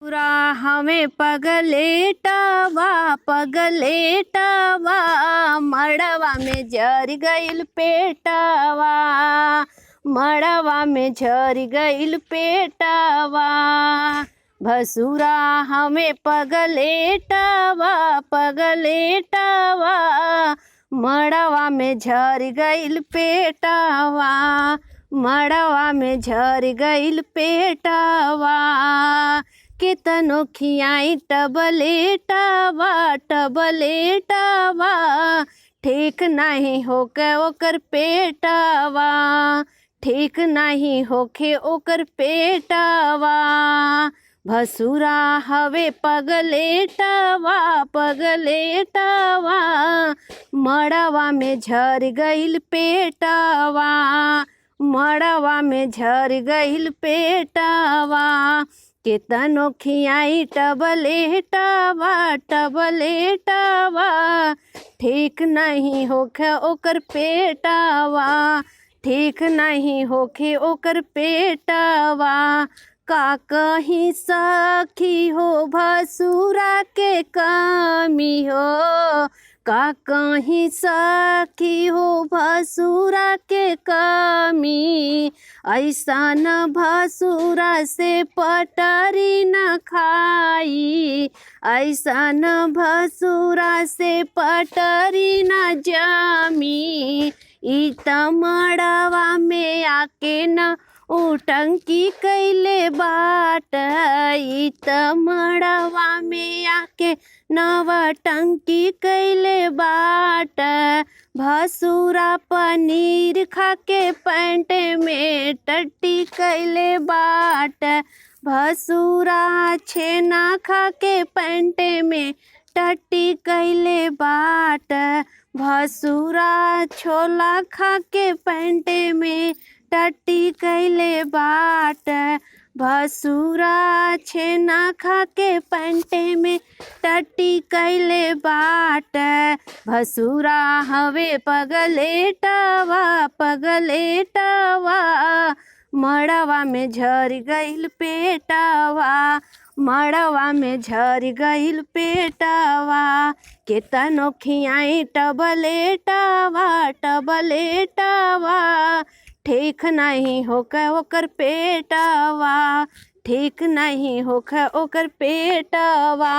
पूरा हमें पगलेटवा पगलेटवा मड़वा में झर गइल पेटवा मड़वा में झर गइल पेटवा भसुरा हमें पगलेटवा पगलेटवा मड़वा में झर गइल पेटवा मड़वा में झर गइल पेटवा केतनो खियाई टबलेटवा टबलेटवा ठीक नहीं होके ओकर पेटवा ठीक नहीं होके ओकर पेटवा भसुरा हवे पगलेटवा पगलेटवा मड़वा में झर गइल पेटवा मड़वा में झर गइल पेटवा केतनो खियाई टबलेटवा टबलेटवा ठीक नहीं होखे ओकर पेटवा ठीक नहीं होखे ओकर पेटवा का कहीं सखी हो भसुरा के कमी हो का कहीं सखी हो भसुरा के कमी ऐसा न भसुरा से पटरी न खाई ऐसा न भसुरा से पटरी न जमी ई मड़वा में आके न उटंकी कैले बाट ई मड़वा में आके नवटंकी कैले बाट भसुरा पनीर खाके पैंट में टट्टी कैले बाट भसुरा छेना खाके पैंट में टट्टी कैले बाट भसुरा छोला खाके पैंट में टट्टी कैले बाट भसुरा छेना खाके पैंट में टट्टी कैले बाट भसुरा हवे पगलेटवा पगलेटवा मड़वा में झर गइल पेटवा मड़वा में झर गइल पेटवा केतनो खियाई टबलेटवा टबलेटवा ठीक नहीं होके ओकर पेटवा ठीक नहीं होके ओकर पेटवा।